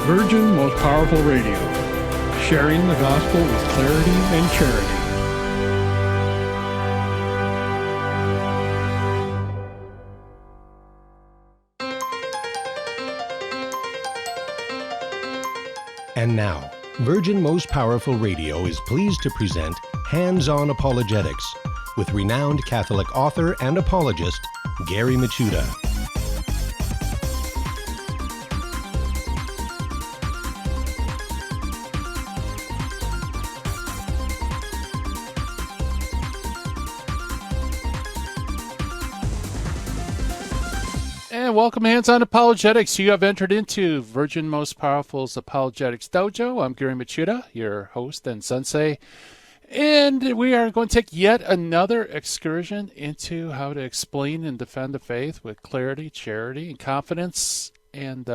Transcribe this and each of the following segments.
Virgin Most Powerful Radio, sharing the gospel with clarity and charity. And now, Virgin Most Powerful Radio is pleased to present Hands-On Apologetics with renowned Catholic author and apologist, Gary Michuta. And welcome, Hands-On Apologetics. You have entered into Virgin Most Powerful's Apologetics Dojo. I'm Gary Michuta, your host and sensei. And we are going to take yet another excursion into how to explain and defend the faith with clarity, charity, and confidence. And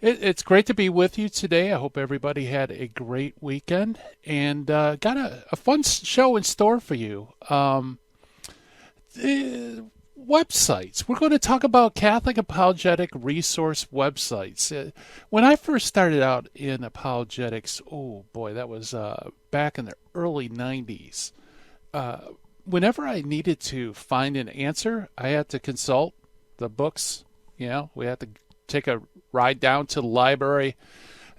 it's great to be with you today. I hope everybody had a great weekend and got a fun show in store for you. Websites. We're going to talk about Catholic apologetic resource websites. When I first started out in apologetics, oh boy, that was back in the early 90s. Whenever I needed to find an answer, I had to consult the books. You know, we had to take a ride down to the library,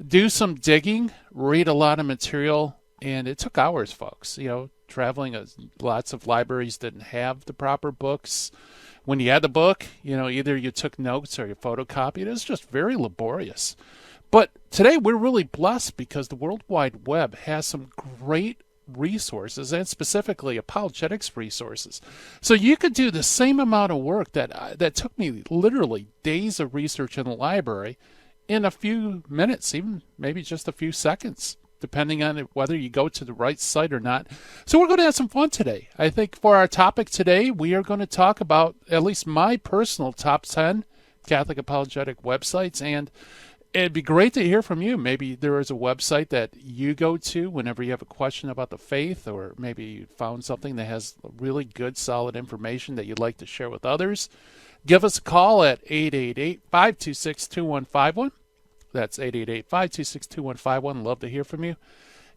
do some digging, read a lot of material, and it took hours, folks. You know, traveling, lots of libraries didn't have the proper books. When you had the book, you know, either you took notes or you photocopied. It was just very laborious. But today we're really blessed because the World Wide Web has some great resources, and specifically apologetics resources. So you could do the same amount of work that took me literally days of research in the library in a few minutes, even maybe just a few seconds, depending on whether you go to the right site or not. So we're going to have some fun today. I think for our topic today, we are going to talk about at least my personal top 10 Catholic apologetic websites, and it'd be great to hear from you. Maybe there is a website that you go to whenever you have a question about the faith, or maybe you found something that has really good, solid information that you'd like to share with others. Give us a call at 888-526-2151. That's 888-526-2151. Love to hear from you.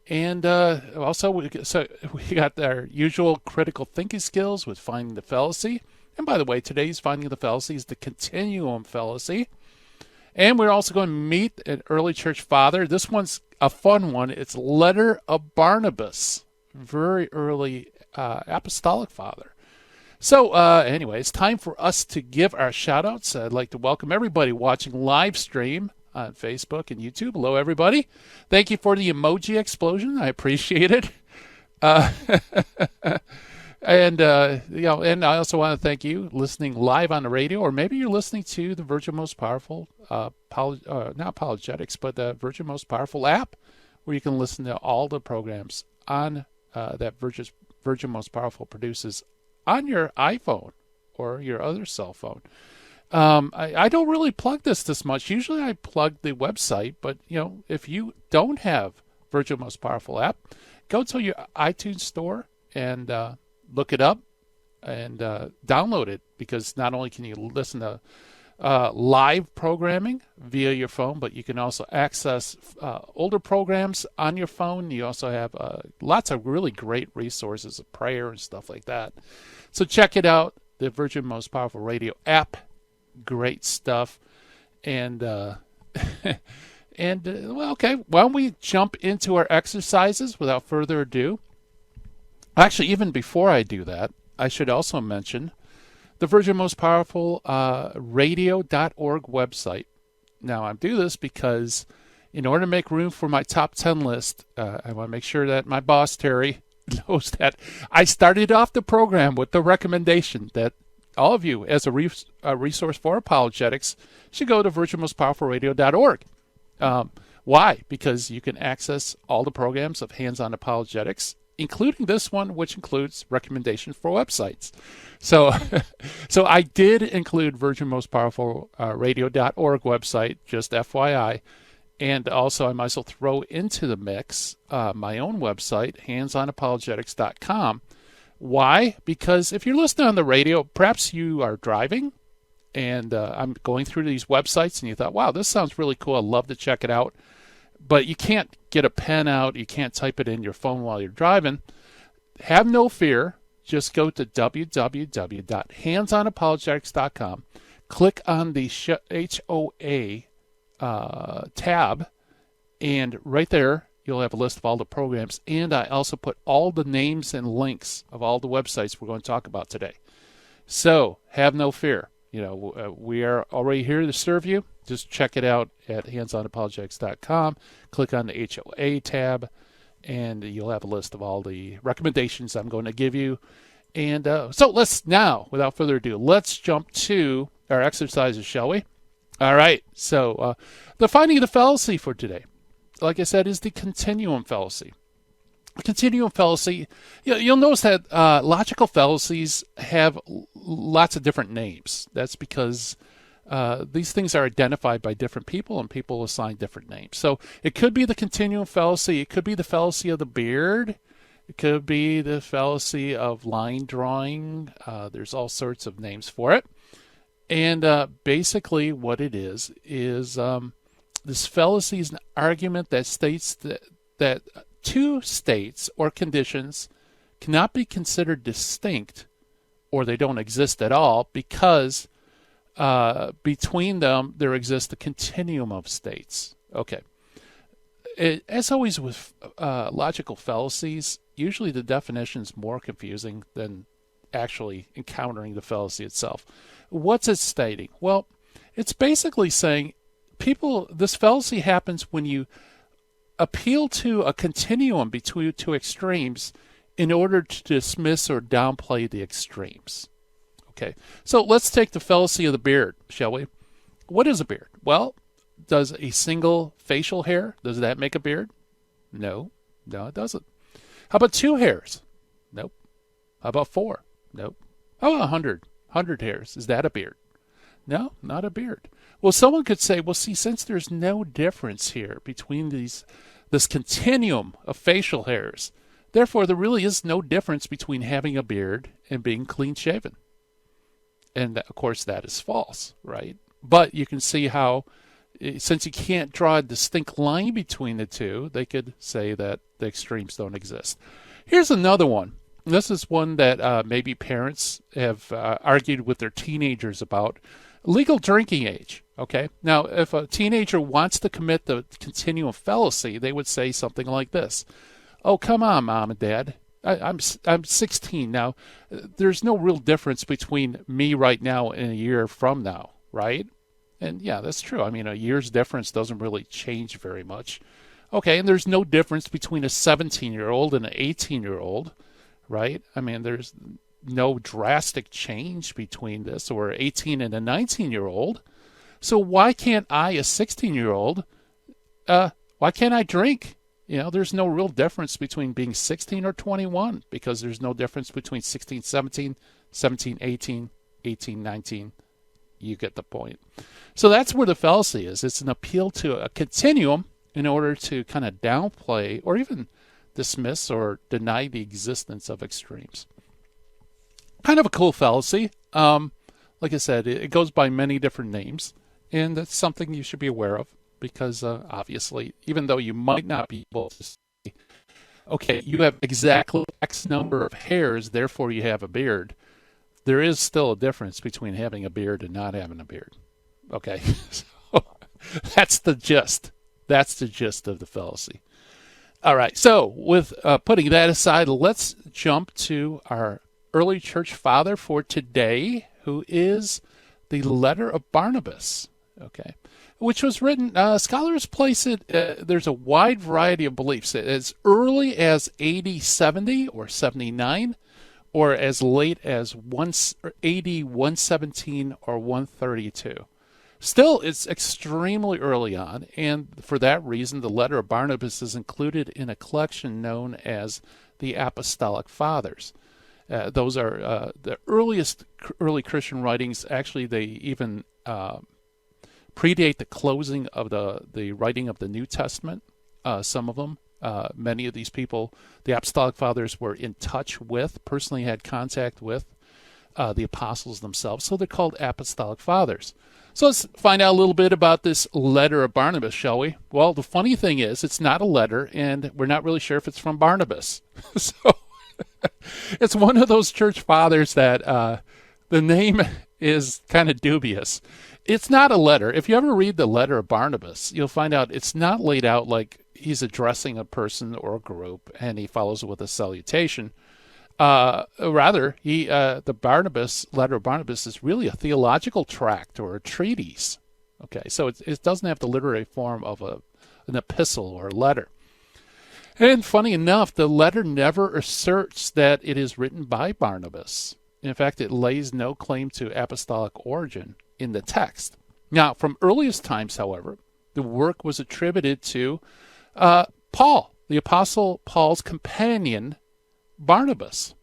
And also, we got our usual critical thinking skills with Finding the Fallacy. And by the way, today's Finding the Fallacy is the Continuum Fallacy. And we're also going to meet an early church father. This one's a fun one. It's Letter of Barnabas, very early apostolic father. So anyway, it's time for us to give our shout-outs. I'd like to welcome everybody watching live stream on Facebook and YouTube. Hello, everybody. Thank you for the emoji explosion. I appreciate it. And and I also want to thank you listening live on the radio, or maybe you're listening to the Virgin Most Powerful, not apologetics, but the Virgin Most Powerful app, where you can listen to all the programs on that Virgin Most Powerful produces on your iPhone or your other cell phone. I don't really plug this much. Usually I plug the website, but if you don't have Virgin Most Powerful app, go to your iTunes store and look it up and download it, because not only can you listen to live programming via your phone, but you can also access older programs on your phone. You also have lots of really great resources of prayer and stuff like that. So check it out, the Virgin Most Powerful Radio app. Great stuff. And well, okay, why don't we jump into our exercises without further ado? Actually, even before I do that, I should also mention the Virgin Most Powerful radio.org website. Now, I do this because in order to make room for my top 10 list, I want to make sure that my boss, Terry, knows that I started off the program with the recommendation that all of you, as a resource for apologetics, should go to virginmostpowerfulradio.org. Why? Because you can access all the programs of Hands-On Apologetics, including this one, which includes recommendations for websites. So I did include Virgin Most Powerful Radio.org website, just FYI. And also, I might as well throw into the mix my own website, handsonapologetics.com. Why? Because if you're listening on the radio, perhaps you are driving and I'm going through these websites, and you thought, wow, this sounds really cool. I'd love to check it out. But you can't get a pen out. You can't type it in your phone while you're driving. Have no fear. Just go to www.handsonapologetics.com. Click on the HOA tab, and right there you'll have a list of all the programs. And I also put all the names and links of all the websites we're going to talk about today. So have no fear. We are already here to serve you. Just check it out at handsonapologetics.com. Click on the HOA tab, and you'll have a list of all the recommendations I'm going to give you. And so let's now, without further ado, let's jump to our exercises, shall we? All right. So the finding of the fallacy for today, like I said, is the continuum fallacy. Continuum fallacy, you'll notice that logical fallacies have lots of different names. That's because these things are identified by different people, and people assign different names. So it could be the continuum fallacy. It could be the fallacy of the beard. It could be the fallacy of line drawing. There's all sorts of names for it. And basically what it is this fallacy is an argument that states that two states or conditions cannot be considered distinct, or they don't exist at all, because between them there exists a continuum of states. Okay. As always with logical fallacies, usually the definition is more confusing than actually encountering the fallacy itself. What's it stating? Well, it's basically saying this fallacy happens when you appeal to a continuum between two extremes in order to dismiss or downplay the extremes. Okay, so let's take the fallacy of the beard, shall we? What is a beard? Well, does a single facial hair, does that make a beard? No, it doesn't. How about 2 hairs? Nope. How about 4? Nope. How about 100 hairs? Is that a beard? No, not a beard. Well, someone could say, well, see, since there's no difference here between this continuum of facial hairs, therefore there really is no difference between having a beard and being clean shaven. And of course that is false, right? But you can see how, since you can't draw a distinct line between the two, they could say that the extremes don't exist. Here's another one. This is one that maybe parents have argued with their teenagers about. Legal drinking age. Okay. Now, if a teenager wants to commit the continuum fallacy, they would say something like this: "Oh, come on, Mom and Dad. I'm 16 now. There's no real difference between me right now and a year from now, right?" And yeah, that's true. I mean, a year's difference doesn't really change very much. Okay, and there's no difference between a 17-year-old and an 18-year-old, right? I mean, there's no drastic change between this, or 18 and a 19-year-old. So why can't I, a 16-year-old, why can't I drink? There's no real difference between being 16 or 21, because there's no difference between 16, 17, 17, 18, 18, 19. You get the point. So that's where the fallacy is. It's an appeal to a continuum in order to kind of downplay or even dismiss or deny the existence of extremes. Kind of a cool fallacy. Like I said, it goes by many different names, and that's something you should be aware of, because obviously, even though you might not be able to say, okay, you have exactly X number of hairs, therefore you have a beard, there is still a difference between having a beard and not having a beard. Okay, so that's the gist. That's the gist of the fallacy. All right, so with putting that aside, let's jump to our early church father for today, who is the letter of Barnabas, okay, which was written, scholars place it, there's a wide variety of beliefs, as early as AD 70 or 79, or as late as AD 117 or 132. Still, it's extremely early on, and for that reason, the letter of Barnabas is included in a collection known as the Apostolic Fathers. Those are the earliest early Christian writings. Actually, they even predate the closing of the writing of the New Testament. Some of them, many of these people, the Apostolic Fathers were in touch with, personally had contact with. the apostles themselves. So they're called apostolic fathers. So let's find out a little bit about this letter of Barnabas, shall we? Well, the funny thing is it's not a letter, and we're not really sure if it's from Barnabas. So it's one of those church fathers that the name is kind of dubious. It's not a letter. If you ever read the letter of Barnabas, you'll find out it's not laid out like he's addressing a person or a group and he follows it with a salutation. Rather, the letter of Barnabas is really a theological tract or a treatise. Okay, so it doesn't have the literary form of an epistle or a letter. And funny enough, the letter never asserts that it is written by Barnabas. In fact, it lays no claim to apostolic origin in the text. Now, from earliest times, however, the work was attributed to Paul, the Apostle Paul's companion, Barnabas.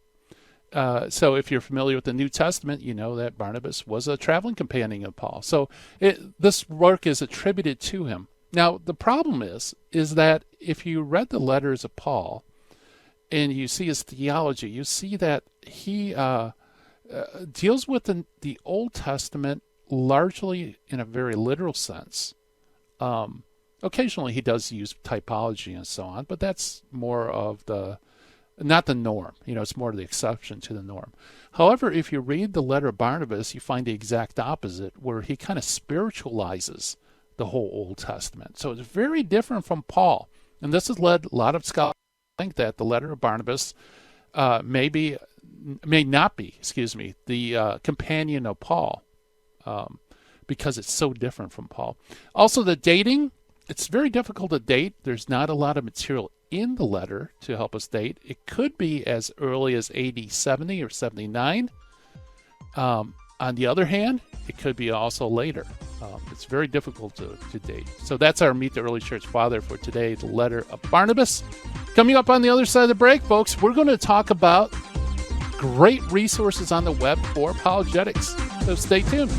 So if you're familiar with the New Testament, you know that Barnabas was a traveling companion of Paul. So this work is attributed to him. Now, the problem is that if you read the letters of Paul and you see his theology, you see that he deals with the Old Testament largely in a very literal sense. Occasionally he does use typology and so on, but that's more of not the norm. It's more the exception to the norm. However, if you read the letter of Barnabas, you find the exact opposite, where he kind of spiritualizes the whole Old Testament. So it's very different from Paul. And this has led a lot of scholars to think that the letter of Barnabas may not be, the companion of Paul, because it's so different from Paul. Also, the dating, it's very difficult to date. There's not a lot of material in the letter to help us date. It could be as early as AD 70 or 79. On the other hand, it could be also later. It's very difficult to date. So that's our Meet the Early Church Father for today, the letter of Barnabas. Coming up on the other side of the break, folks, we're going to talk about great resources on the web for apologetics. So stay tuned.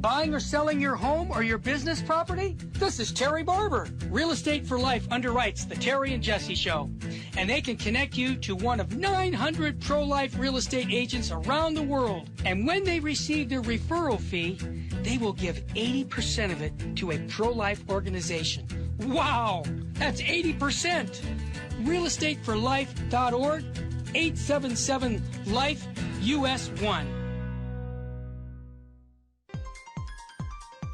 Buying or selling your home or your business property? This is Terry Barber. Real Estate for Life underwrites the Terry and Jesse Show. And they can connect you to one of 900 pro-life real estate agents around the world. And when they receive their referral fee, they will give 80% of it to a pro-life organization. Wow! That's 80%! realestateforlife.org, 877-LIFE-US1.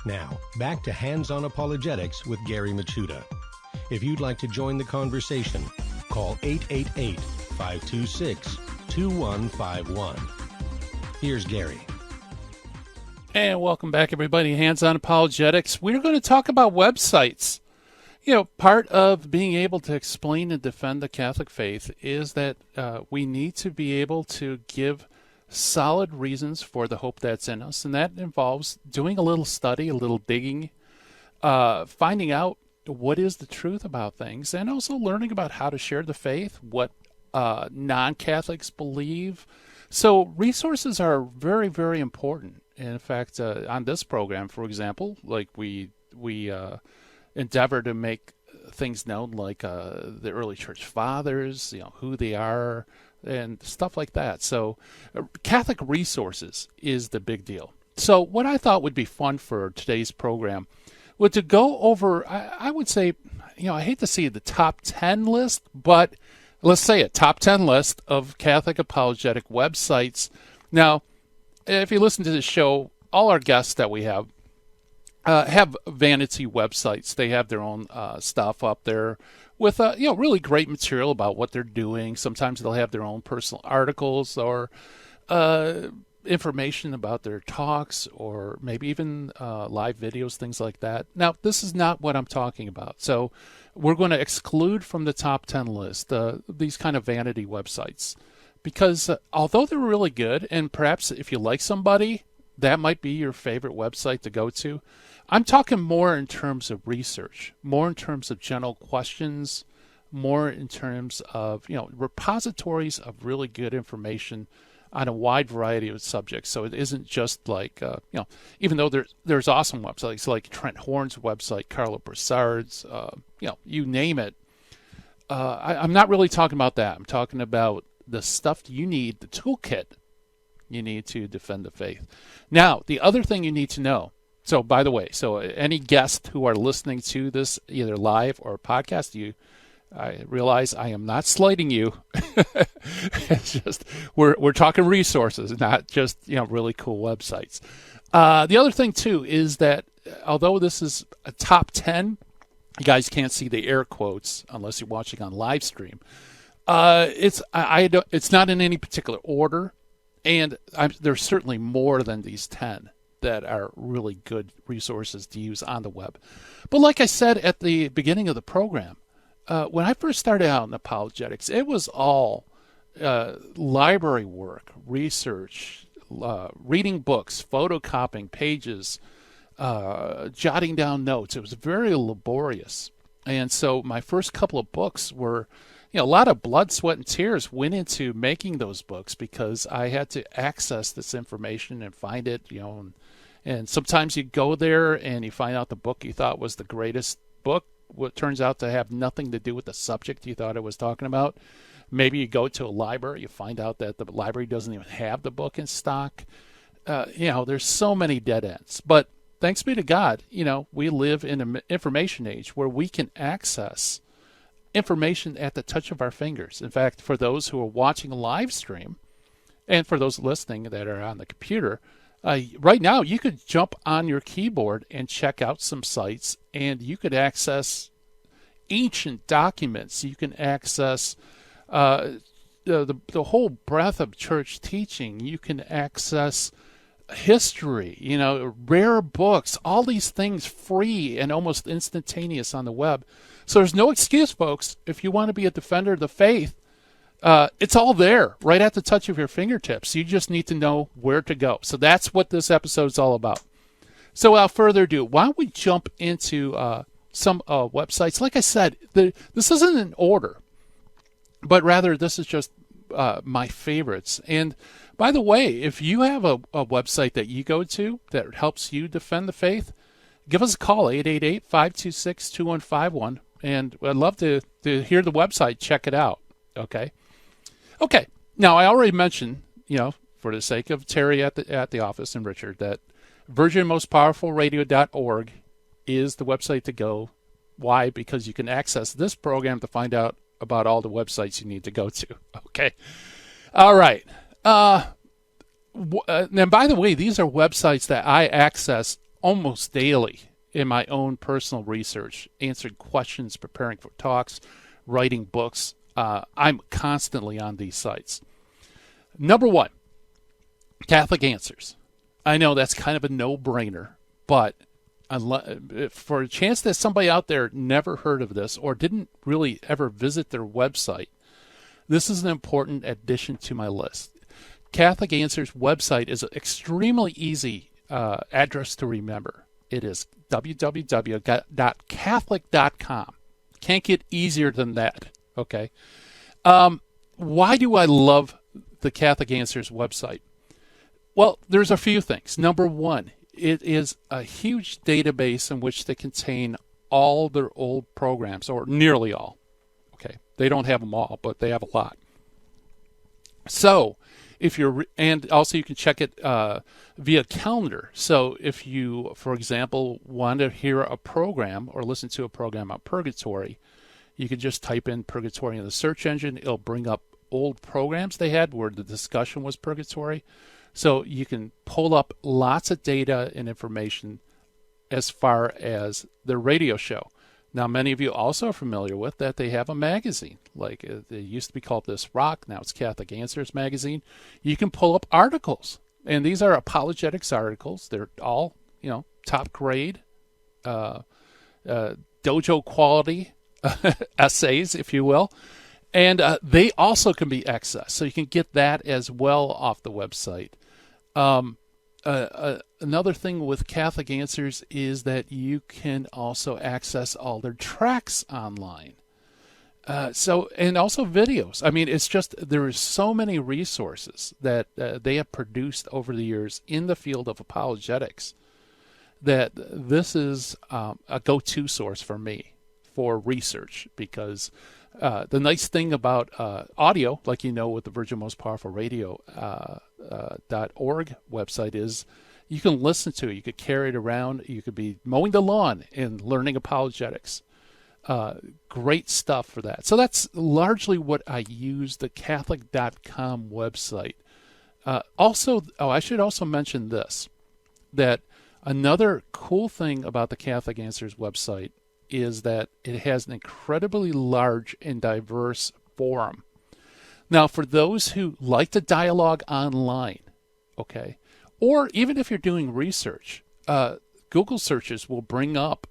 Now, back to Hands-on Apologetics with Gary Machuda. If you'd like to join the conversation, call 888-526-2727. 2151. Here's Gary. And welcome back, everybody. Hands-on Apologetics. We're going to talk about websites. You know, part of being able to explain and defend the Catholic faith is that we need to be able to give solid reasons for the hope that's in us, and that involves doing a little study, a little digging, finding out what is the truth about things, and also learning about how to share the faith, what non-Catholics believe. So resources are very, very important. In fact, on this program, for example, like we endeavor to make things known, like the early church fathers, you know, who they are, and stuff like that. So Catholic resources is the big deal. So what I thought would be fun for today's program was to go over, I would say, you know, I hate to see the top 10 list, but let's say a top 10 list of Catholic apologetic websites. Now, if you listen to this show, all our guests that we have vanity websites. They have their own stuff up there with you know, really great material about what they're doing. Sometimes they'll have their own personal articles or information about their talks, or maybe even live videos, things like that. Now, this is not what I'm talking about. So we're going to exclude from the top 10 list these kind of vanity websites, because although they're really good, and perhaps if you like somebody, that might be your favorite website to go to, I'm talking more in terms of research, more in terms of general questions, more in terms of, you know, repositories of really good information on a wide variety of subjects. So it isn't just like, you know, even though there's awesome websites like Trent Horn's website, Carlo Broussard's, you know, you name it. I'm not really talking about that. I'm talking about the stuff you need, the toolkit you need to defend the faith. Now, the other thing you need to know, so by the way, so any guests who are listening to this either live or podcast, I realize I am not slighting you. It's just we're talking resources, not just, you know, really cool websites. The other thing too is that although this is a top 10, you guys can't see the air quotes unless you're watching on live stream. It's not in any particular order, and there's certainly more than these 10 that are really good resources to use on the web. But like I said at the beginning of the program, when I first started out in apologetics, it was all library work, research, reading books, photocopying pages, jotting down notes. It was very laborious. And so my first couple of books were, you know, a lot of blood, sweat, and tears went into making those books, because I had to access this information and find it, you know, and sometimes you go there and you find out the book you thought was the greatest book, what turns out to have nothing to do with the subject you thought it was talking about. Maybe you go to a library, you find out that the library doesn't even have the book in stock. You know, there's so many dead ends. But thanks be to God, you know, we live in an information age where we can access information at the touch of our fingers. In fact, for those who are watching a live stream, and for those listening that are on the computer, right now you could jump on your keyboard and check out some sites, and you could access ancient documents. You can access the whole breadth of church teaching. You can access history, you know, rare books, all these things free and almost instantaneous on the web. So there's no excuse, folks. If you want to be a defender of the faith, it's all there, right at the touch of your fingertips. You just need to know where to go. So that's what this episode is all about. So without further ado, why don't we jump into some websites? Like I said, this isn't in order, but rather this is just my favorites. And by the way, if you have a website that you go to that helps you defend the faith, give us a call, 888-526-2151. And I'd love to hear the website, check it out. Okay. Now, I already mentioned, you know, for the sake of Terry at the office and Richard, that virginmostpowerfulradio.org is the website to go. Why? Because you can access this program to find out about all the websites you need to go to. Okay. All right. And by the way, these are websites that I access almost daily in my own personal research, answering questions, preparing for talks, writing books. I'm constantly on these sites. Number one, Catholic Answers. I know that's kind of a no-brainer, but for a chance that somebody out there never heard of this or didn't really ever visit their website, this is an important addition to my list. Catholic Answers website is an extremely easy address to remember. It is www.catholic.com. Can't get easier than that, okay? Why do I love the Catholic Answers website? Well, there's a few things. Number one, it is a huge database in which they contain all their old programs, or nearly all. Okay, they don't have them all, but they have a lot. So, and also you can check it via calendar. So if you, for example, want to hear a program or listen to a program on purgatory, you can just type in purgatory in the search engine. It'll bring up old programs they had where the discussion was purgatory. So you can pull up lots of data and information as far as their radio show. Now, many of you also are familiar with that they have a magazine. Like it used to be called This Rock. Now it's Catholic Answers magazine. You can pull up articles. And these are apologetics articles. They're all, top grade, dojo quality essays, if you will. And they also can be accessed. So you can get that as well off the website. Another thing with Catholic Answers is that you can also access all their tracks online. And also videos. I mean, it's just, there are so many resources that they have produced over the years in the field of apologetics that this is a go-to source for me for research, because the nice thing about audio, like with the Virgin Most Powerful Radio .org website, is you can listen to it. You could carry it around. You could be mowing the lawn and learning apologetics. Great stuff for that. So that's largely what I use the Catholic.com website. I should also mention this, that another cool thing about the Catholic Answers website is that it has an incredibly large and diverse forum. Now, for those who like to dialogue online, okay, or even if you're doing research, Google searches will bring up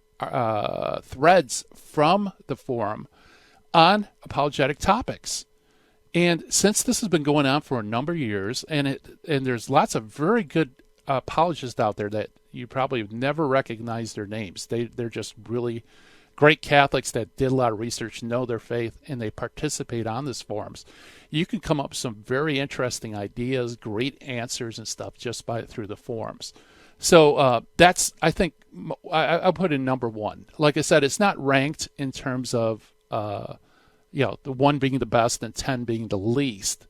threads from the forum on apologetic topics. And since this has been going on for a number of years, and there's lots of very good apologists out there that you probably have never recognized their names. They're just really great Catholics that did a lot of research, know their faith, and they participate on these forums. You can come up with some very interesting ideas, great answers and stuff just through the forums. So that's, I think, I'll put in number one. Like I said, it's not ranked in terms of, the 1 being the best and 10 being the least.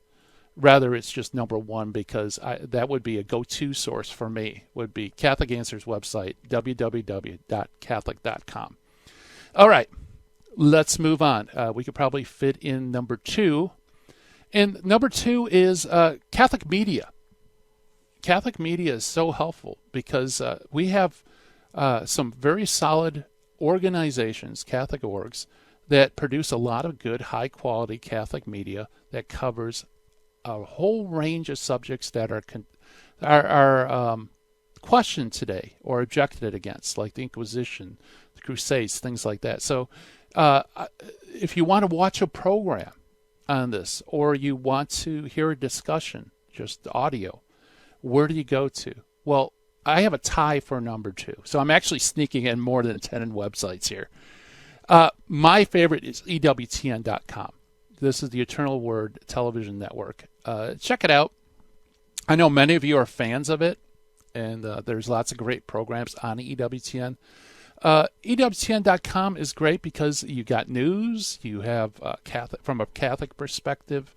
Rather, it's just number one because that would be a go-to source for me, would be Catholic Answers website, www.catholic.com. All right, let's move on. We could probably fit in number two. And number two is Catholic media. Catholic media is so helpful because we have some very solid organizations, Catholic orgs, that produce a lot of good, high-quality Catholic media that covers a whole range of subjects that are questioned today or objected against, like the Inquisition, the Crusades, things like that. So if you want to watch a program on this, or you want to hear a discussion, just audio, where do you go to? Well, I have a tie for number two, so I'm actually sneaking in more than 10 websites here. My favorite is EWTN.com. This is the Eternal Word Television Network. Check it out. I know many of you are fans of it, and there's lots of great programs on EWTN. EWTN.com is great because you got news, you have from a Catholic perspective,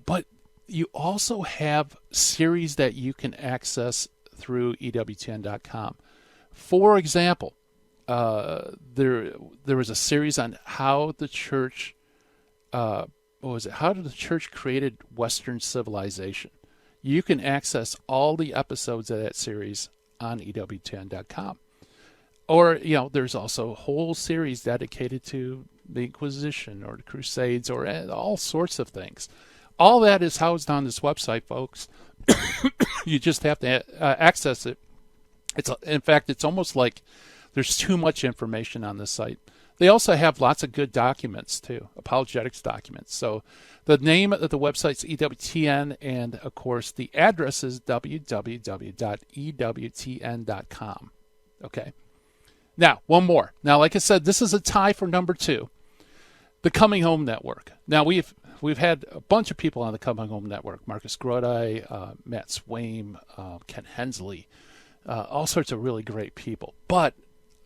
but you also have series that you can access through EWTN.com. For example, there was a series on how the church, how did the church created Western civilization? You can access all the episodes of that series on EWTN.com. Or, there's also a whole series dedicated to the Inquisition or the Crusades or all sorts of things. all that is housed on this website, folks. You just have to access it. In fact, it's almost like there's too much information on this site. They also have lots of good documents too, apologetics documents. So the name of the website's EWTN, and of course the address is www.ewtn.com. Okay. Now, one more. Now, like I said, this is a tie for number 2, the Coming Home Network. Now, we've had a bunch of people on the Coming Home Network: Marcus Grodi, Matt Swaim, Ken Hensley, all sorts of really great people. But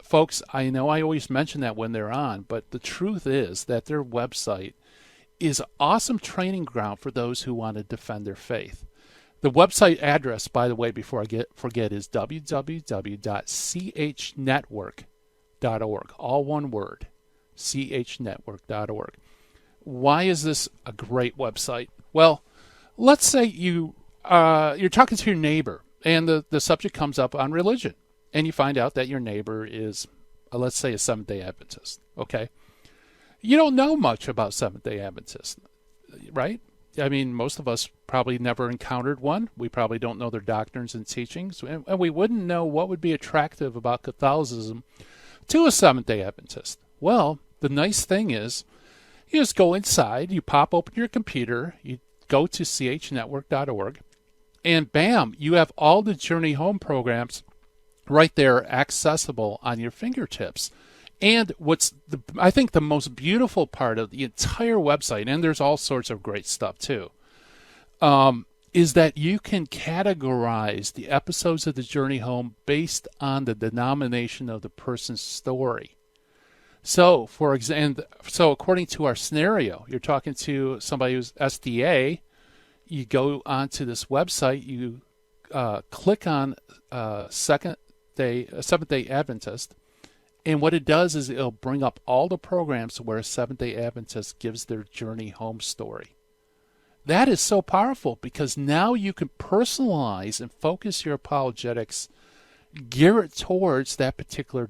folks, I know I always mention that when they're on, but the truth is that their website is an awesome training ground for those who want to defend their faith. The website address, by the way, before I forget, is www.chnetwork.org. All one word, chnetwork.org. Why is this a great website? Well, let's say you're talking to your neighbor, and the subject comes up on religion, and you find out that your neighbor is, let's say, a Seventh-day Adventist. Okay, you don't know much about Seventh-day Adventists, right? I mean, most of us probably never encountered one. We probably don't know their doctrines and teachings, and we wouldn't know what would be attractive about Catholicism to a Seventh-day Adventist. Well, the nice thing is, you just go inside, you pop open your computer, you go to chnetwork.org, and bam, you have all the Journey Home programs right there accessible on your fingertips. And I think the most beautiful part of the entire website, and there's all sorts of great stuff too, is that you can categorize the episodes of the Journey Home based on the denomination of the person's story. So, according to our scenario, you're talking to somebody who's SDA. You go onto this website, you click on Seventh-day Adventist, and what it does is it'll bring up all the programs where a Seventh-day Adventist gives their Journey Home story. That is so powerful because now you can personalize and focus your apologetics, gear it towards that particular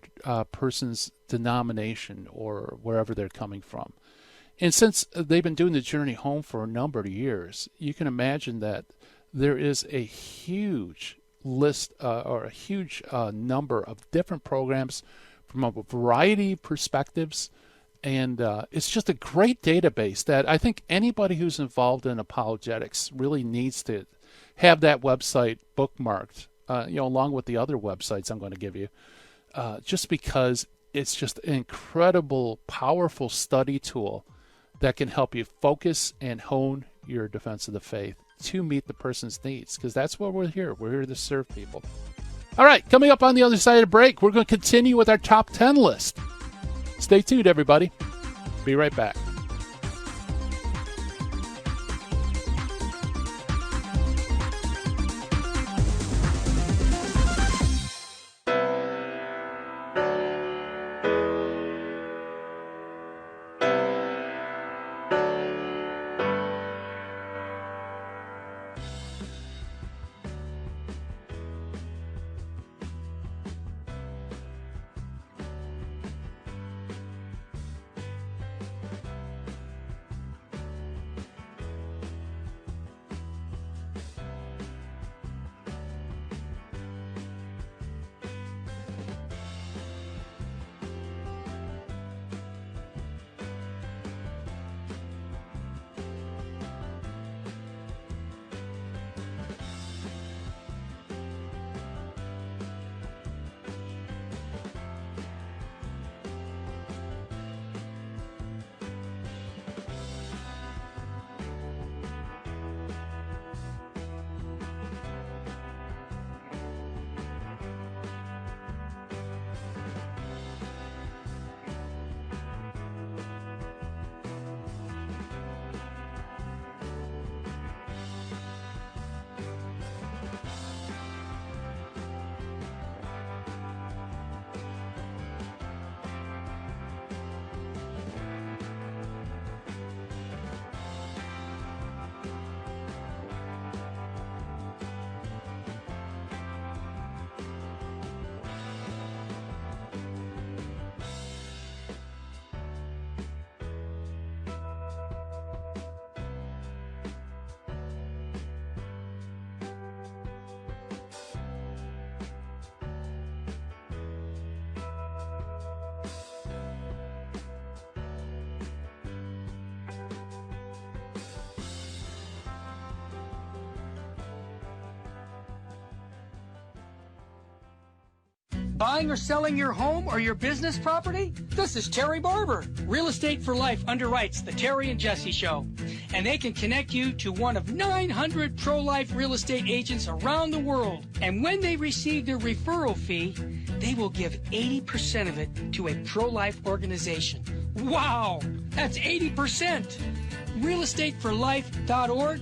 person's denomination or wherever they're coming from. And since they've been doing the Journey Home for a number of years, you can imagine that there is a huge list or a huge number of different programs from a variety of perspectives. And it's just a great database that I think anybody who's involved in apologetics really needs to have that website bookmarked, along with the other websites I'm going to give you, just because it's just an incredible, powerful study tool that can help you focus and hone your defense of the faith to meet the person's needs, because that's what we're here. We're here to serve people. All right, coming up on the other side of the break, we're going to continue with our top 10 list. Stay tuned, everybody. Be right back. Buying or selling your home or your business property? This is Terry Barber. Real Estate for Life underwrites the Terry and Jesse Show. And they can connect you to one of 900 pro-life real estate agents around the world. And when they receive their referral fee, they will give 80% of it to a pro-life organization. Wow! That's 80%! realestateforlife.org,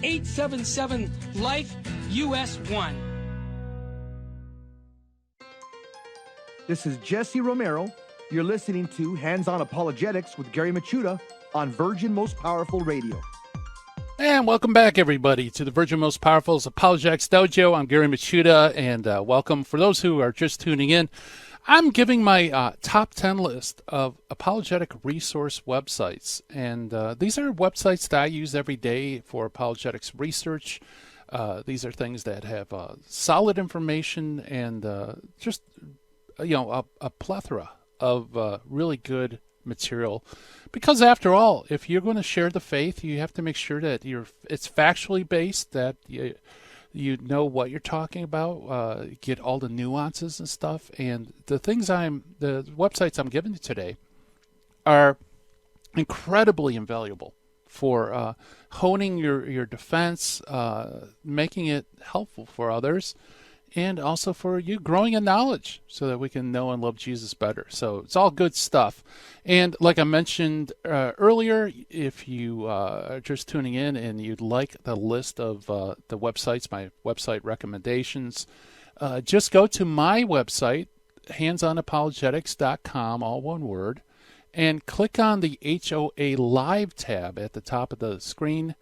877-LIFE-US1. This is Jesse Romero. You're listening to Hands-On Apologetics with Gary Machuda on Virgin Most Powerful Radio. And welcome back, everybody, to the Virgin Most Powerful's Apologetics Dojo. I'm Gary Machuda, and welcome. For those who are just tuning in, I'm giving my top 10 list of apologetic resource websites. And these are websites that I use every day for apologetics research. These are things that have solid information and just a plethora of really good material, because after all, if you're going to share the faith, you have to make sure that it's factually based, that you know what you're talking about, get all the nuances and stuff. And the websites I'm giving you today are incredibly invaluable for honing your defense, making it helpful for others, and also for you growing in knowledge so that we can know and love Jesus better. So it's all good stuff. And like I mentioned earlier, if you are just tuning in and you'd like the list of the websites, my website recommendations, just go to my website, handsonapologetics.com, all one word, and click on the HOA Live tab at the top of the screen,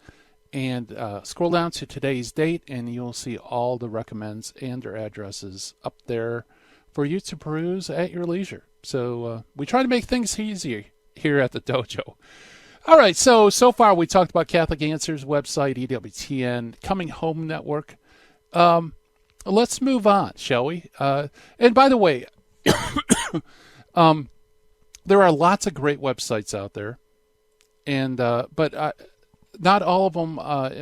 and scroll down to today's date, and you'll see all the recommends and their addresses up there for you to peruse at your leisure. So we try to make things easier here at the dojo. All right, so far we talked about Catholic Answers website, EWTN, Coming Home Network. Let's move on, shall we? And by the way, there are lots of great websites out there, and but not all of them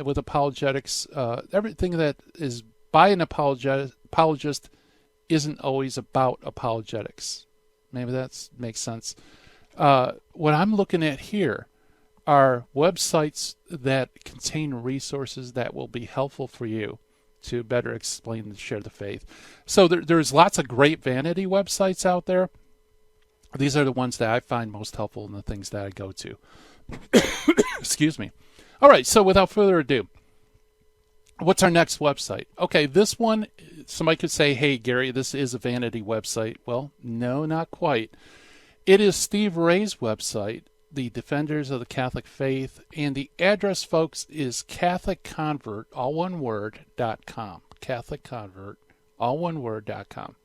with apologetics. Everything that is by an apologist isn't always about apologetics. Maybe that makes sense. What I'm looking at here are websites that contain resources that will be helpful for you to better explain and share the faith. So there's lots of great vanity websites out there. These are the ones that I find most helpful and the things that I go to. Excuse me. All right, so without further ado, what's our next website? Okay, this one, somebody could say, hey, Gary, this is a vanity website. Well, no, not quite. It is Steve Ray's website, the Defenders of the Catholic Faith, and the address, folks, is CatholicConvert, all one word, .com. CatholicConvert, all one word, .com.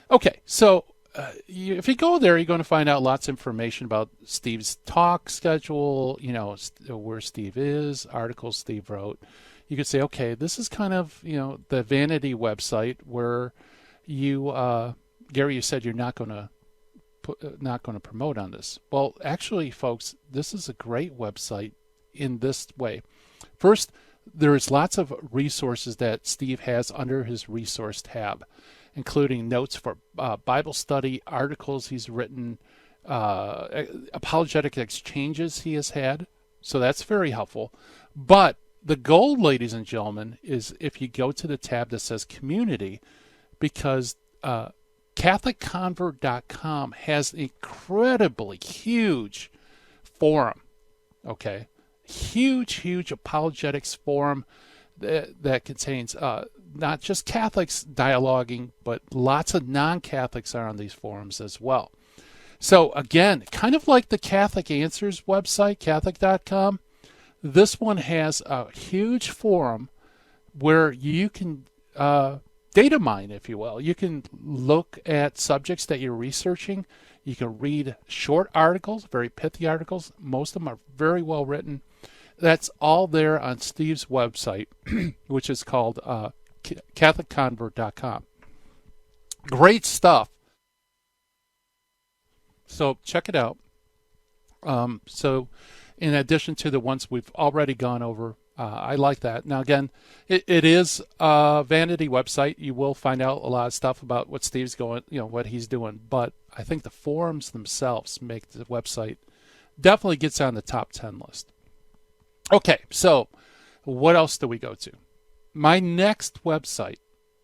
Okay, so if you go there, you're going to find out lots of information about Steve's talk schedule, where Steve is, articles Steve wrote. You could say, okay, this is kind of, the vanity website where you, Gary, you said you're not going to promote on this. Well, actually, folks, this is a great website in this way. First, there's lots of resources that Steve has under his resource tab, including notes for Bible study, articles he's written, apologetic exchanges he has had. So that's very helpful. But the gold, ladies and gentlemen, is if you go to the tab that says Community, because CatholicConvert.com has an incredibly huge forum, okay? Huge apologetics forum that contains not just Catholics dialoguing, but lots of non-Catholics are on these forums as well. So again, kind of like the Catholic Answers website, Catholic.com, this one has a huge forum where you can data mine, if you will. You can look at subjects that you're researching. You can read short articles, very pithy articles. Most of them are very well written. That's all there on Steve's website, which is called CatholicConvert.com. Great stuff. So check it out. So in addition to the ones we've already gone over, I like that. Now, again, it is a vanity website. You will find out a lot of stuff about what Steve's going, what he's doing. But I think the forums themselves make the website definitely gets on the top 10 list. Okay, so what else do we go to? My next website,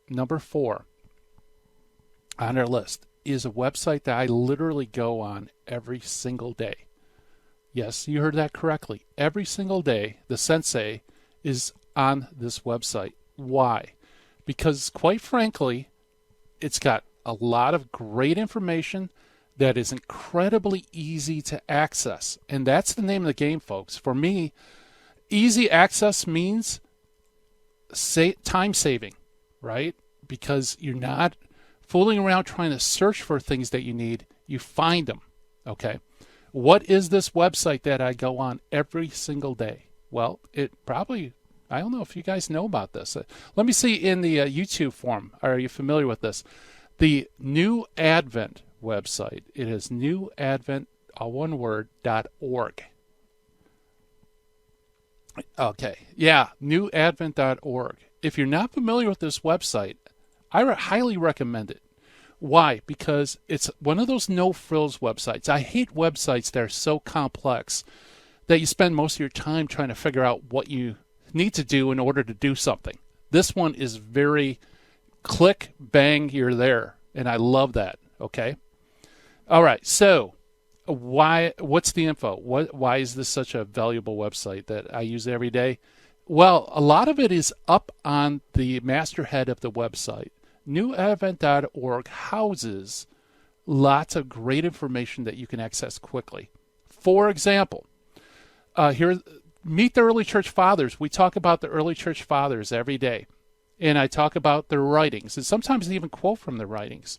number 4 on our list, is a website that I literally go on every single day. Yes, you heard that correctly. Every single day, the sensei is on this website. Why? Because quite frankly, it's got a lot of great information that is incredibly easy to access. And that's the name of the game, folks. For me, easy access means time saving, right? Because you're not fooling around trying to search for things that you need. You find them, okay? What is this website that I go on every single day? Well, it probably, I don't know if you guys know about this. Let me see in the YouTube forum. Are you familiar with this? The New Advent website. It is newadvent, all one word, .org. Okay, yeah, newadvent.org. If you're not familiar with this website, I highly recommend it. Why? Because it's one of those no-frills websites. I hate websites that are so complex that you spend most of your time trying to figure out what you need to do in order to do something. This one is very click, bang, you're there. And I love that, okay? All right, so what's the info? Why is this such a valuable website that I use every day? Well, a lot of it is up on the masthead of the website. Newadvent.org houses lots of great information that you can access quickly. For example, here, meet the early church fathers. We talk about the early church fathers every day, and I talk about their writings, and sometimes I even quote from their writings.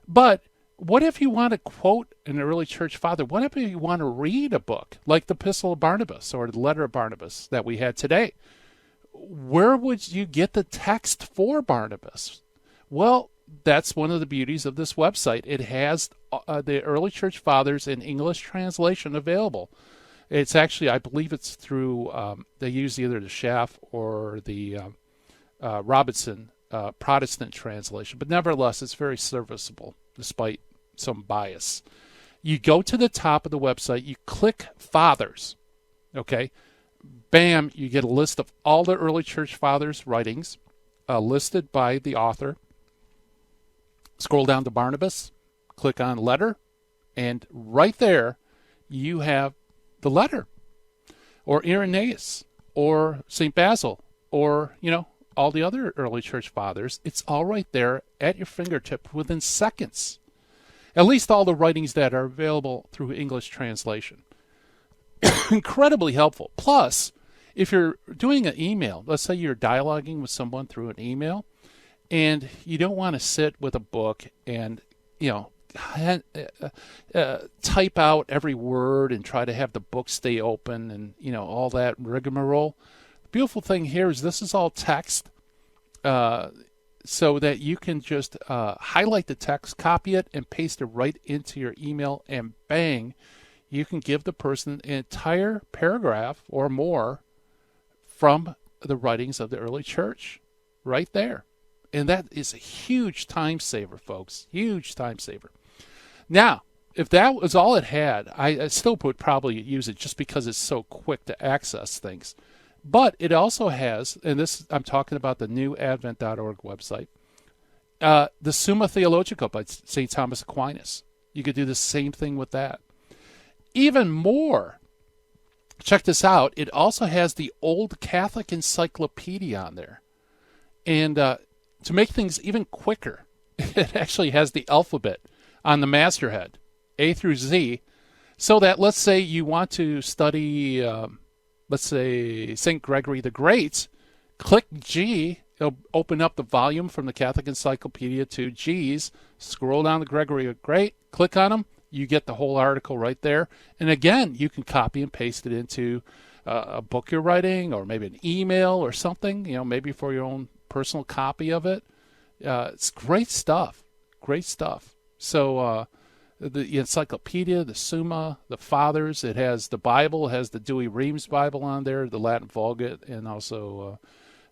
But what if you want to quote an early church father? What if you want to read a book like the Epistle of Barnabas or the Letter of Barnabas that we had today? Where would you get the text for Barnabas? Well, that's one of the beauties of this website. It has the early church fathers in English translation available. It's actually, I believe it's through, they use either the Schaff or the Robinson Protestant translation. But nevertheless, it's very serviceable despite some bias. You go to the top of the website, you click Fathers, okay? Bam, you get a list of all the early church fathers' writings listed by the author. Scroll down to Barnabas, click on Letter, and right there you have the letter, or Irenaeus, or St. Basil, or, all the other early church fathers. It's all right there at your fingertip within seconds. At least all the writings that are available through English translation. Incredibly helpful. Plus, if you're doing an email, let's say you're dialoguing with someone through an email, and you don't want to sit with a book and, type out every word and try to have the book stay open and, all that rigmarole. The beautiful thing here is this is all text, so that you can just highlight the text, copy it, and paste it right into your email, and bang, you can give the person an entire paragraph or more from the writings of the early church right there. And that is a huge time saver, folks. Huge time saver. Now, if that was all it had, I still would probably use it just because it's so quick to access things. But it also has, and this I'm talking about the newadvent.org website, the Summa Theologica by St. Thomas Aquinas. You could do the same thing with that. Even more, check this out, it also has the Old Catholic Encyclopedia on there. And to make things even quicker, it actually has the alphabet on the masthead, A through Z, so that let's say you want to study, let's say, St. Gregory the Great, click G, it'll open up the volume from the Catholic Encyclopedia to G's, scroll down to Gregory the Great, click on them, you get the whole article right there. And again, you can copy and paste it into a book you're writing, or maybe an email or something, maybe for your own personal copy of it. It's great stuff. Great stuff. So the encyclopedia, the Summa, the Fathers. It has the Bible, it has the Dewey Reams Bible on there, the Latin Vulgate, and also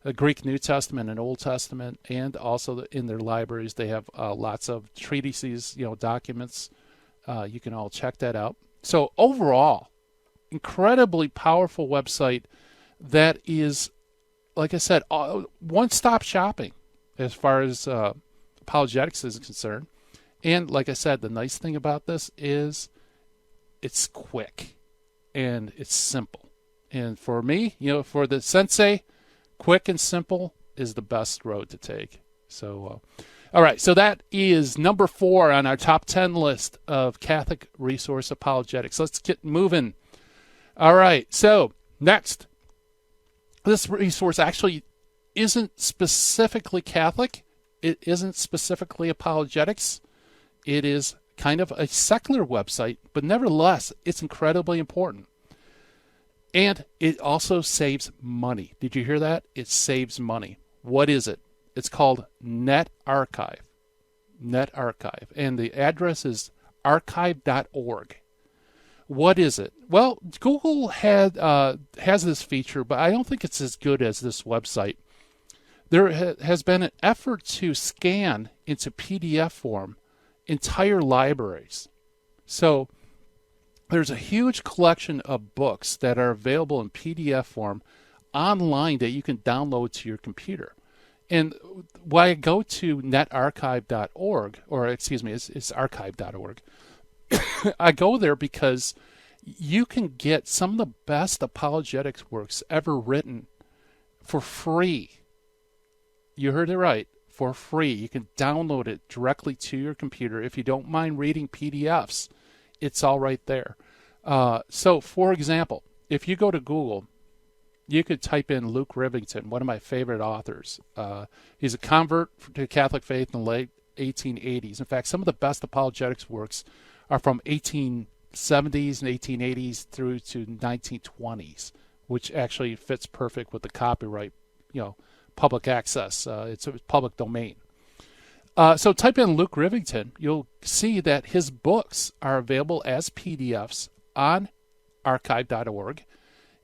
the Greek New Testament and Old Testament. And also in their libraries, they have lots of treatises, documents. You can all check that out. So overall, incredibly powerful website that is, like I said, one-stop shopping as far as apologetics is concerned. And like I said, the nice thing about this is it's quick and it's simple. And for me, for the sensei, quick and simple is the best road to take. So, all right. So that is number 4 on our top 10 list of Catholic resource apologetics. Let's get moving. All right. So next, this resource actually isn't specifically Catholic. It isn't specifically apologetics. It is kind of a secular website, but nevertheless, it's incredibly important. And it also saves money. Did you hear that? It saves money. What is it? It's called NetArchive. NetArchive. And the address is archive.org. What is it? Well, Google has this feature, but I don't think it's as good as this website. There has been an effort to scan into PDF form entire libraries. So there's a huge collection of books that are available in PDF form online that you can download to your computer. And when I go to netarchive.org, or excuse me, it's archive.org, I go there because you can get some of the best apologetics works ever written for free. You heard it right, for free. You can download it directly to your computer. If you don't mind reading PDFs, it's all right there. So, for example, if you go to Google, you could type in Luke Rivington, one of my favorite authors. He's a convert to Catholic faith in the late 1880s. In fact, some of the best apologetics works are from 1870s and 1880s through to 1920s, which actually fits perfect with the copyright, public access. It's a public domain. So type in Luke Rivington. You'll see that his books are available as PDFs on archive.org.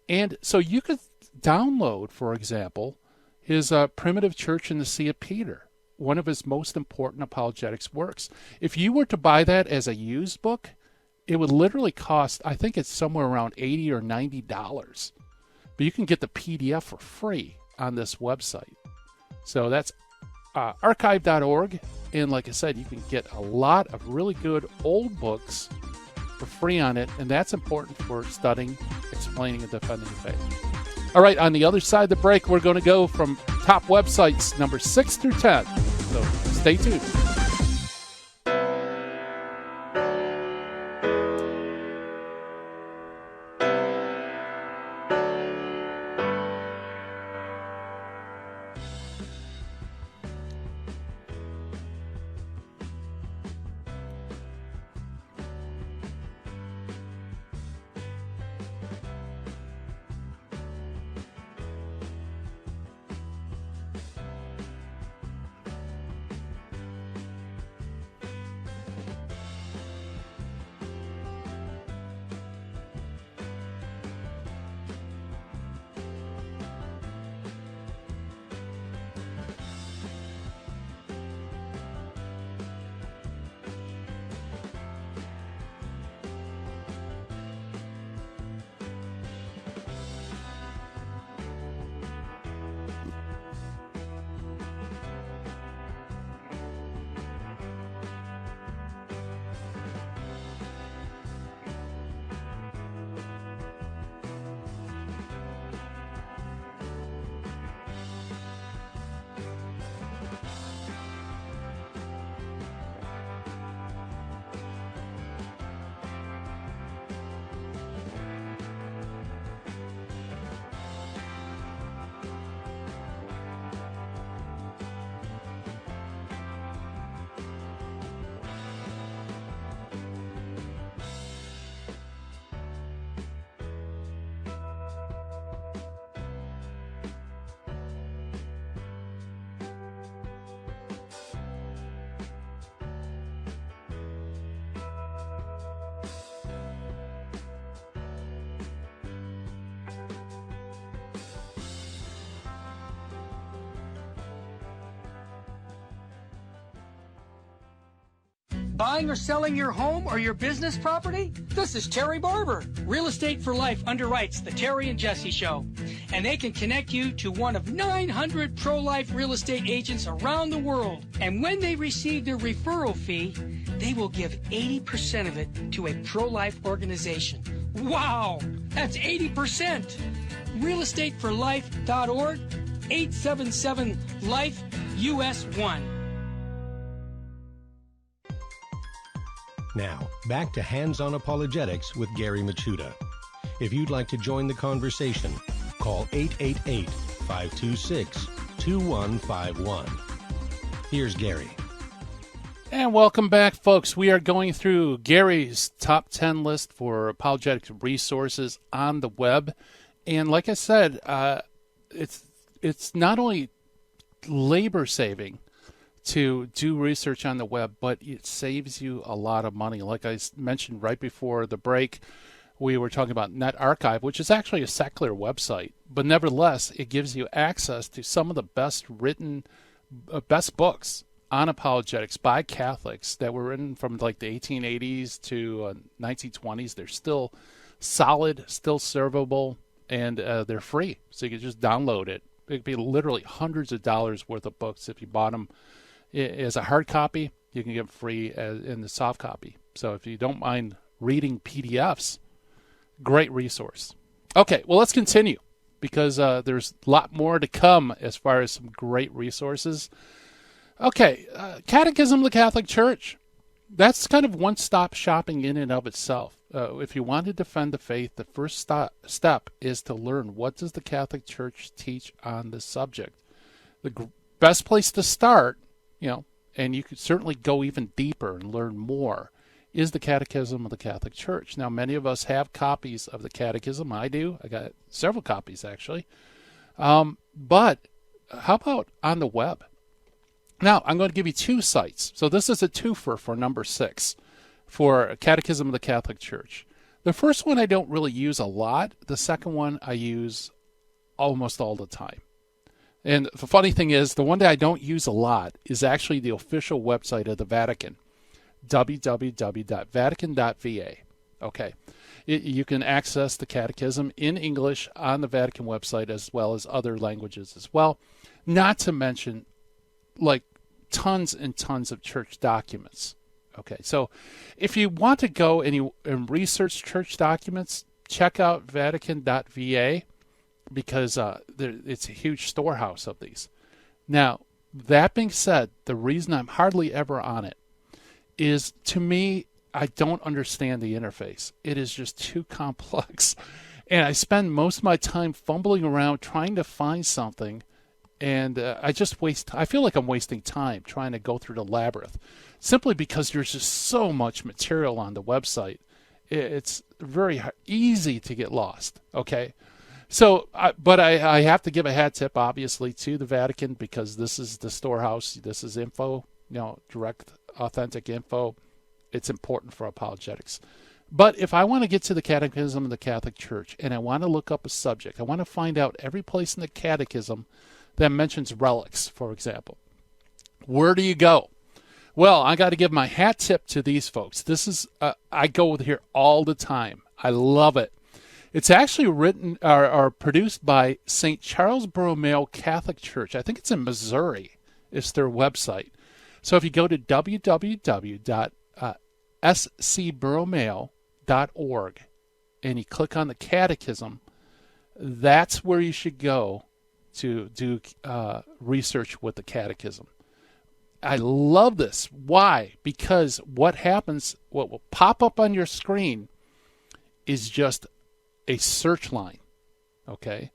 And so you could download, for example, his Primitive Church in the See of Peter, one of his most important apologetics works. If you were to buy that as a used book, it would literally cost, I think it's somewhere around $80 or $90. But you can get the PDF for free on this website. So that's archive.org. And like I said, you can get a lot of really good old books for free on it. And that's important for studying, explaining, and defending the faith. All right, on the other side of the break, we're going to go from top websites number 6 through 10. So stay tuned. Buying or selling your home or your business property? This is Terry Barber. Real Estate for Life underwrites the Terry and Jesse Show. And they can connect you to one of 900 pro-life real estate agents around the world. And when they receive their referral fee, they will give 80% of it to a pro-life organization. Wow! That's 80%! realestateforlife.org, 877-LIFE-US1. Now, back to Hands on Apologetics with Gary Machuda. If you'd like to join the conversation, call 888-526-2151. Here's Gary. And welcome back, folks. We are going through Gary's top 10 list for apologetics resources on the web. And like I said, it's not only labor saving to do research on the web, but it saves you a lot of money. Like I mentioned right before the break, we were talking about NetArchive, which is actually a secular website, but nevertheless, it gives you access to some of the best written, best books on apologetics by Catholics that were written from like the 1880s to 1920s. They're still solid, still servable, and they're free, so you can just download it. It could be literally hundreds of dollars worth of books if you bought them as a hard copy. You can get them free in the soft copy. So if you don't mind reading PDFs, great resource. Okay, well, let's continue because there's a lot more to come as far as some great resources. Okay, Catechism of the Catholic Church. That's kind of one-stop shopping in and of itself. If you want to defend the faith, the first step is to learn what does the Catholic Church teach on this subject. The best place to start, and you could certainly go even deeper and learn more, is the Catechism of the Catholic Church. Now, many of us have copies of the Catechism. I do. I got several copies, actually. But how about on the web? Now, I'm going to give you two sites. So this is a twofer for number 6 for Catechism of the Catholic Church. The first one I don't really use a lot. The second one I use almost all the time. And the funny thing is, the one that I don't use a lot is actually the official website of the Vatican, www.vatican.va. Okay. You can access the Catechism in English on the Vatican website as well as other languages as well. Not to mention, like, tons and tons of church documents. Okay, so if you want to go and research church documents, check out Vatican.va because it's a huge storehouse of these. Now, that being said, the reason I'm hardly ever on it is, to me, I don't understand the interface. It is just too complex. And I spend most of my time fumbling around trying to find something. And I feel like I'm wasting time trying to go through the labyrinth simply because there's just so much material on the website. It's very easy to get lost. Okay. So, but I have to give a hat tip, obviously, to the Vatican because this is the storehouse. This is info, direct, authentic info. It's important for apologetics. But if I want to get to the Catechism of the Catholic Church and I want to look up a subject, I want to find out every place in the Catechism that mentions relics, for example. Where do you go? Well, I got to give my hat tip to these folks. This is, I go here all the time. I love it. It's actually written or produced by St. Charles Borromeo Catholic Church. I think it's in Missouri. It's their website. So if you go to www.scborromeo.org and you click on the Catechism, that's where you should go to do research with the Catechism. I love this. Why? Because what will pop up on your screen is just a search line. Okay?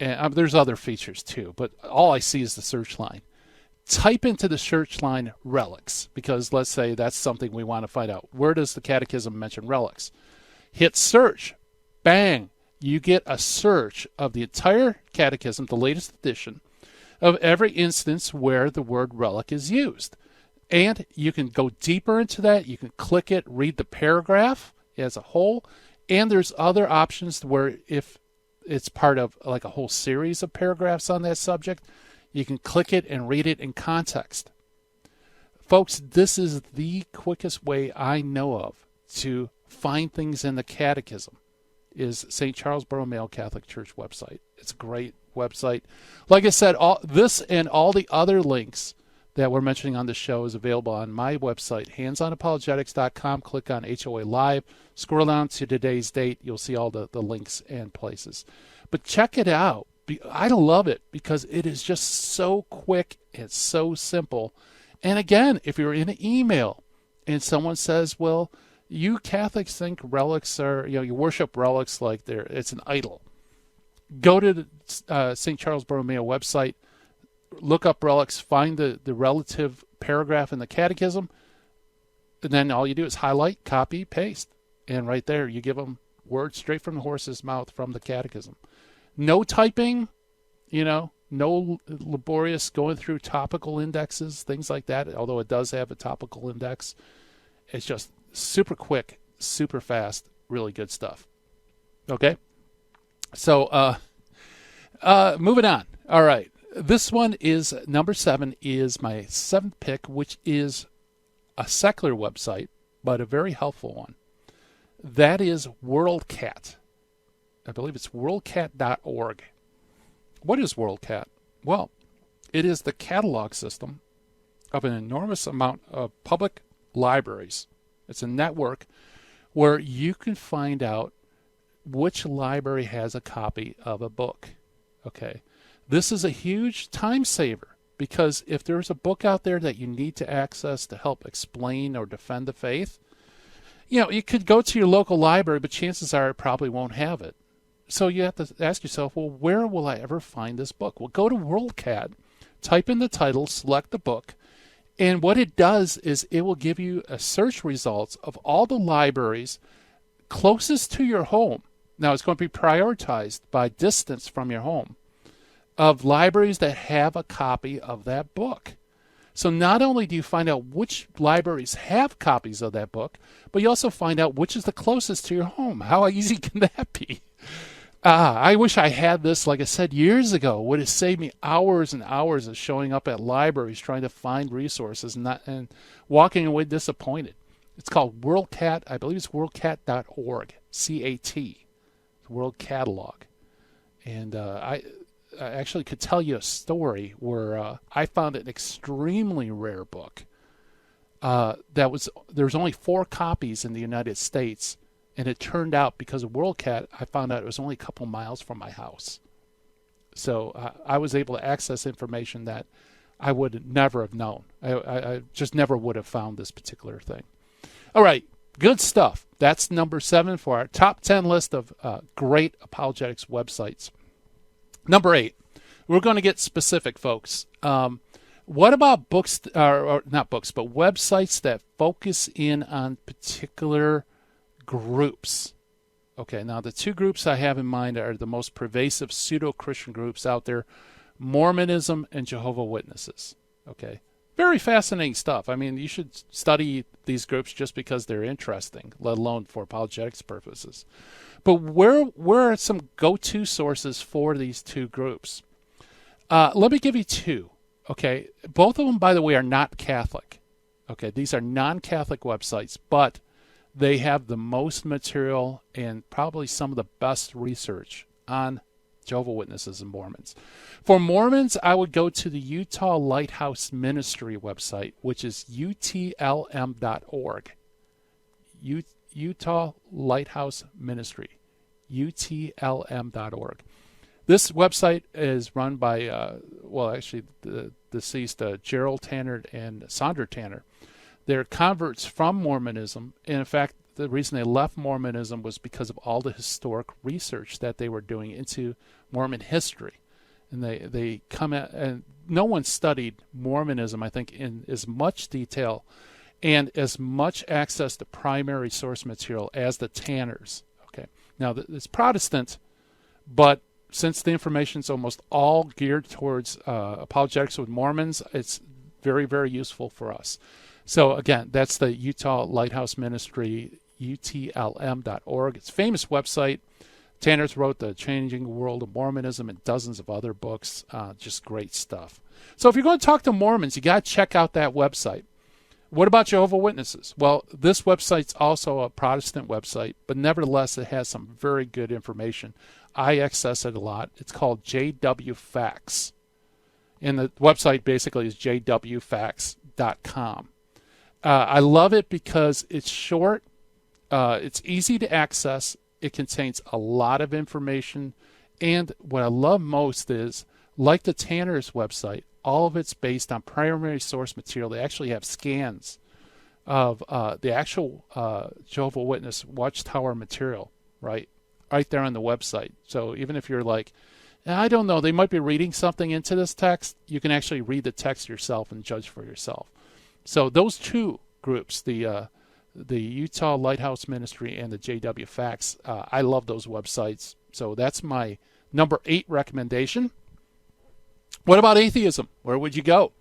And there's other features too, but all I see is the search line. Type into the search line relics, because let's say that's something we want to find out. Where does the Catechism mention relics? Hit search. Bang. You get a search of the entire Catechism, the latest edition, of every instance where the word relic is used. And you can go deeper into that. You can click it, read the paragraph as a whole. And there's other options where if it's part of like a whole series of paragraphs on that subject, you can click it and read it in context. folks, this is the quickest way I know of to find things in the catechism, is St. Charles Borromeo Catholic Church website. It's a great website. Like I said, all this and all the other links that we're mentioning on the show is available on my website, handsonapologetics.com. Click on HOA Live. Scroll down to today's date. You'll see all the links and places. But check it out. I love it because it is just so quick. It's so simple. And again, if you're in an email and someone says, well, you Catholics think relics are, you worship relics like it's an idol. Go to the St. Charles Borromeo website, look up relics, find the relative paragraph in the catechism, and then all you do is highlight, copy, paste. And right there, you give them words straight from the horse's mouth from the catechism. No typing, no laborious going through topical indexes, things like that, although it does have a topical index. It's just super quick, super fast, really good stuff. Okay? So, moving on. All right. This one is, number 7 is my 7th pick, which is a secular website, but a very helpful one. That is WorldCat. I believe it's worldcat.org. What is WorldCat? Well, it is the catalog system of an enormous amount of public libraries. It's a network where you can find out which library has a copy of a book. Okay. This is a huge time saver because if there's a book out there that you need to access to help explain or defend the faith, you could go to your local library, but chances are it probably won't have it. So you have to ask yourself, well, where will I ever find this book? Well, go to WorldCat, type in the title, select the book, and what it does is it will give you a search results of all the libraries closest to your home. Now, it's going to be prioritized by distance from your home of libraries that have a copy of that book. So not only do you find out which libraries have copies of that book, but you also find out which is the closest to your home. How easy can that be? I wish I had this, like I said, years ago. It would have saved me hours and hours of showing up at libraries trying to find resources and walking away disappointed. It's called WorldCat. I believe it's worldcat.org, C-A-T, World Catalog. And I actually could tell you a story where I found an extremely rare book. There's only 4 copies in the United States. And it turned out, because of WorldCat, I found out it was only a couple miles from my house. So I was able to access information that I would never have known. I just never would have found this particular thing. All right, good stuff. That's number 7 for our top 10 list of great apologetics websites. Number 8, we're going to get specific, folks. What about books, or not books, but websites that focus in on particular groups? Okay, now the 2 groups I have in mind are the most pervasive pseudo-Christian groups out there, Mormonism and Jehovah's Witnesses. Okay, very fascinating stuff. I mean, you should study these groups just because they're interesting, let alone for apologetics purposes. But where are some go-to sources for these 2 groups? Let me give you 2. Okay, both of them, by the way, are not Catholic. Okay, these are non-Catholic websites, but they have the most material and probably some of the best research on Jehovah's Witnesses and Mormons. For Mormons, I would go to the Utah Lighthouse Ministry website, which is utlm.org. Utah Lighthouse Ministry, utlm.org. This website is run by, the deceased Gerald Tanner and Sandra Tanner. They're converts from Mormonism. And in fact, the reason they left Mormonism was because of all the historic research that they were doing into Mormon history. And they come at, and no one studied Mormonism, I think, in as much detail and as much access to primary source material as the Tanners. Okay, now it's Protestant, but since the information is almost all geared towards apologetics with Mormons, it's very, very useful for us. So again, that's the Utah Lighthouse Ministry, utlm.org. It's a famous website. Tanners wrote The Changing World of Mormonism and dozens of other books. Just great stuff. So if you're going to talk to Mormons, you got to check out that website. What about Jehovah's Witnesses? Well, this website's also a Protestant website, but nevertheless, it has some very good information. I access it a lot. It's called JW Facts. And the website basically is jwfacts.com. I love it because it's short, it's easy to access, it contains a lot of information, and what I love most is, like the Tanner's website, all of it's based on primary source material. They actually have scans of the actual Jehovah's Witness Watchtower material, right there on the website. So even if you're like, I don't know, they might be reading something into this text, you can actually read the text yourself and judge for yourself. So those two groups, the Utah Lighthouse Ministry and the JW Facts, I love those websites. So that's my number 8 recommendation. What about atheism? Where would you go?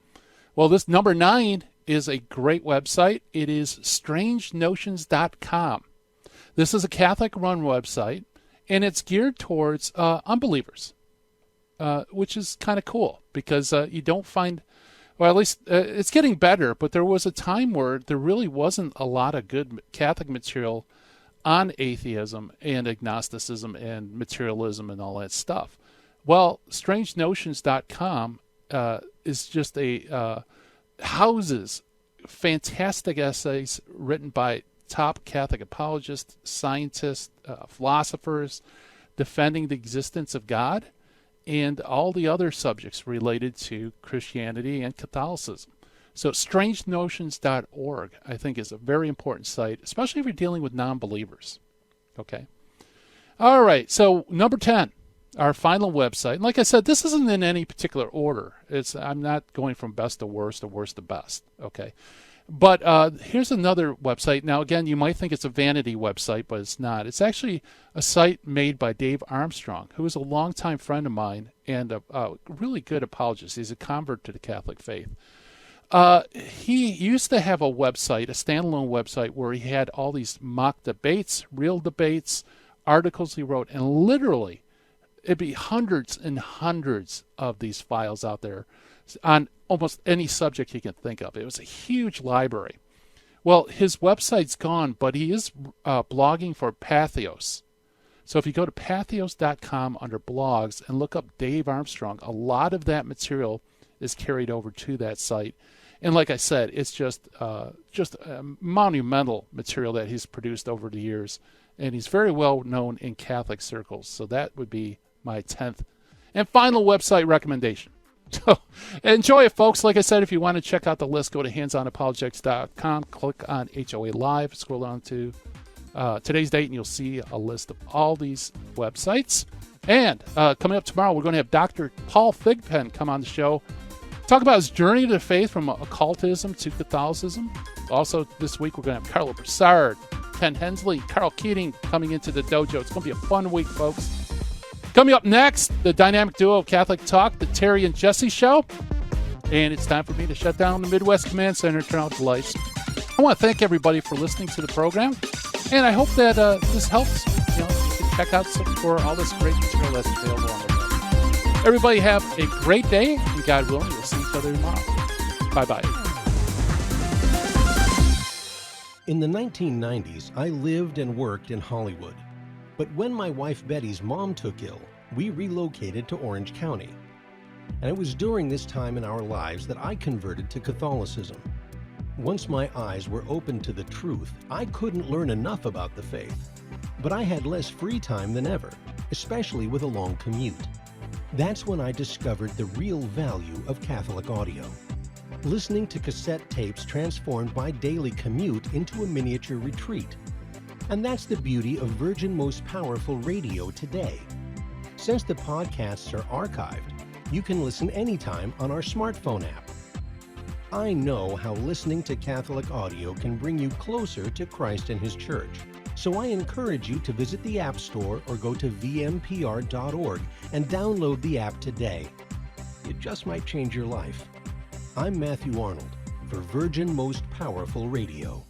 Well, this number 9 is a great website. It is strangenotions.com. This is a Catholic-run website, and it's geared towards unbelievers, which is kind of cool because you don't find, well, at least it's getting better, but there was a time where there really wasn't a lot of good Catholic material on atheism and agnosticism and materialism and all that stuff. Well, strangenotions.com is just houses fantastic essays written by top Catholic apologists, scientists, philosophers, defending the existence of God, and all the other subjects related to Christianity and Catholicism. So strangenotions.org, I think, is a very important site, especially if you're dealing with non-believers. Okay. All right, so number 10. Our final website, and like I said, this isn't in any particular order. I'm not going from best to worst or worst to best, okay? But here's another website. Now, again, you might think it's a vanity website, but it's not. It's actually a site made by Dave Armstrong, who is a longtime friend of mine and a really good apologist. He's a convert to the Catholic faith. He used to have a website, a standalone website, where he had all these mock debates, real debates, articles he wrote, and literally it'd be hundreds and hundreds of these files out there on almost any subject you can think of. It was a huge library. Well, his website's gone, but he is blogging for Patheos. So if you go to patheos.com under blogs and look up Dave Armstrong, a lot of that material is carried over to that site. And like I said, it's just monumental material that he's produced over the years. And he's very well known in Catholic circles. So that would be my 10th and final website recommendation. So enjoy it, folks. Like I said, if you want to check out the list, go to handsonapologetics.com, click on HOA Live, scroll down to today's date, and you'll see a list of all these websites. And coming up tomorrow, we're going to have Dr. Paul Thigpen come on the show, talk about his journey to faith from occultism to Catholicism. Also, this week, we're going to have Carlo Broussard, Ken Hensley, Carl Keating coming into the dojo. It's going to be a fun week, folks. Coming up next, the dynamic duo of Catholic Talk, the Terry and Jesse Show. And it's time for me to shut down the Midwest Command Center and turn out the lights. I want to thank everybody for listening to the program. And I hope that this helps. You can check out for all this great material that's available on the web. Everybody have a great day. And God willing, we'll see each other tomorrow. Bye-bye. In the 1990s, I lived and worked in Hollywood. But when my wife Betty's mom took ill, we relocated to Orange County. And it was during this time in our lives that I converted to Catholicism. Once my eyes were opened to the truth, I couldn't learn enough about the faith. But I had less free time than ever, especially with a long commute. That's when I discovered the real value of Catholic audio. Listening to cassette tapes transformed my daily commute into a miniature retreat. And that's the beauty of Virgin Most Powerful Radio today. Since the podcasts are archived, you can listen anytime on our smartphone app. I know how listening to Catholic audio can bring you closer to Christ and His Church, so I encourage you to visit the App Store or go to vmpr.org and download the app today. It just might change your life. I'm Matthew Arnold for Virgin Most Powerful Radio.